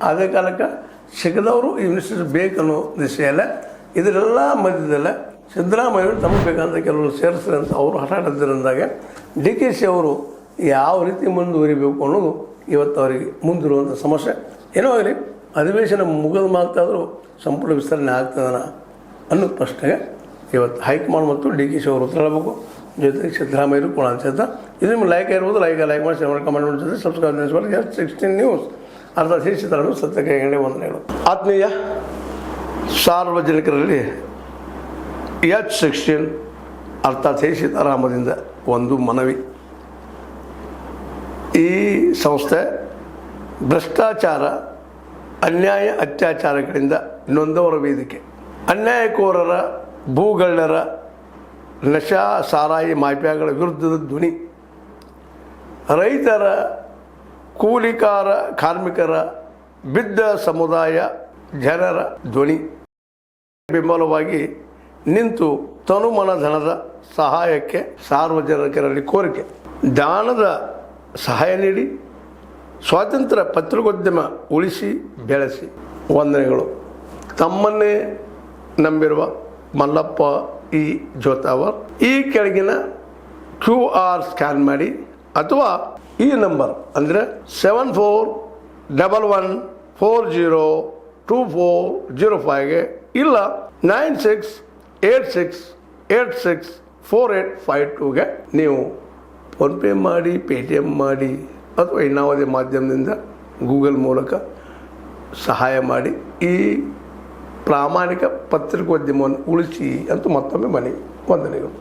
ಅದೇ ಕಾಲಕ್ಕೆ ಸಿಗದವರು ಈ ಮಿನಿಸ್ಟರ್ ಬೇಕನ್ನೋ ದಿಶೆಯಲ್ಲ ಇದರೆಲ್ಲ ಮಧ್ಯದಲ್ಲ ಸಿದ್ದರಾಮಯ್ಯವರು ತಮಗೆ ಬೇಕಂತ ಕೆಲವರು ಸೇರಿಸ್ತಾರೆ ಅಂತ ಅವರು ಹಠ ಹಿಡಿದ್ರಿಂದಾಗೆ ಡಿ ಕೆ ಶಿ ಅವರು ಯಾವ ರೀತಿ ಮುಂದುವರಿಬೇಕು ಅನ್ನೋದು ಇವತ್ತು ಅವರಿಗೆ ಮುಂದಿರುವಂಥ ಸಮಸ್ಯೆ. ಏನೋ ಆಗಲಿ ಅಧಿವೇಶನ ಮುಗಿದ ಮಾತಾದರೂ ಸಂಪುಟ ವಿಸ್ತರಣೆ ಆಗ್ತದನ ಅನ್ನೋ ಪ್ರಶ್ನೆಗೆ ಇವತ್ತು ಹೈಕಮಾಂಡ್ ಮತ್ತು ಡಿ ಕೆ ಶಿ ಅವರು ಉತ್ತರ ಹೇಳಬೇಕು. ಜೊತೆಗೆ ಸಿದ್ದರಾಮಯ್ಯರು ಕೂಡ ಅನ್ಸುತ್ತೆ. ಇದು ನಿಮ್ಗೆ ಲೈಕ್ ಇರ್ಬೋದು, ಲೈಕ್ ಮಾಡಿ ಶೇರ್ ಕಮೆಂಟ್ ಮಾಡಿ ಜೊತೆ ಸಬ್ಸ್ಕ್ರೈಬ್ ಮಾಡಿ. H16 ನ್ಯೂಸ್ ಅರ್ಥಾತ್ ಶ್ರೀ ಸೀತಾರಾಮನ್ ಸತ್ಯಕ್ಕೆ ಹೆಗಡೆ ವಂದನೆಗಳು. ಆತ್ಮೀಯ ಸಾರ್ವಜನಿಕರಲ್ಲಿ H16 ಅರ್ಥಾತ್ ಶ್ರೀ ಸೀತಾರಾಮದಿಂದ ಒಂದು ಮನವಿ. ಈ ಸಂಸ್ಥೆ ಭ್ರಷ್ಟಾಚಾರ, ಅನ್ಯಾಯ, ಅತ್ಯಾಚಾರಗಳಿಂದ ನೊಂದವರ ವೇದಿಕೆ. ಅನ್ಯಾಯಕೋರರ, ಭೂಗಳ್ಳರ, ನಶಾ ಸಾರಾಯಿ ಮಾಫಿಯಾಗಳ ವಿರುದ್ಧದ ಧ್ವನಿ. ರೈತರ, ಕೂಲಿಕಾರ, ಕಾರ್ಮಿಕರ, ಬಿದ್ದ ಸಮುದಾಯ ಜನರ ಧ್ವನಿ. ಬೆಂಬಲವಾಗಿ ನಿಂತು ತನುಮನ ಧನದ ಸಹಾಯಕ್ಕೆ ಸಾರ್ವಜನಿಕರಲ್ಲಿ ಕೋರಿಕೆ. ದಾನದ ಸಹಾಯ ನೀಡಿ ಸ್ವಾತಂತ್ರ್ಯ ಪತ್ರಿಕೋದ್ಯಮ ಉಳಿಸಿ ಬೆಳೆಸಿ. ವಂದನೆಗಳು. ತಮ್ಮನ್ನೇ ನಂಬಿರುವ ಮಲ್ಲಪ್ಪ ಇ ಜೋತಾವರ್. ಈ ಕೆಳಗಿನ QR ಸ್ಕ್ಯಾನ್ ಮಾಡಿ ಅಥವಾ ಈ ನಂಬರ್ ಅಂದರೆ 7411402405ಗೆ ಇಲ್ಲ 9686864852ಗೆ ನೀವು ಫೋನ್ಪೇ ಮಾಡಿ, ಪೇಟಿಎಮ್ ಮಾಡಿ ಅಥವಾ ಇನ್ನಾವುದೇ ಮಾಧ್ಯಮದಿಂದ ಗೂಗಲ್ ಮೂಲಕ ಸಹಾಯ ಮಾಡಿ ಈ ಪ್ರಾಮಾಣಿಕ ಪತ್ರಿಕೋದ್ಯಮವನ್ನು ಉಳಿಸಿ ಅಂತ ಮತ್ತೊಮ್ಮೆ ಮನವಿ. ವಂದನೆಗಳು.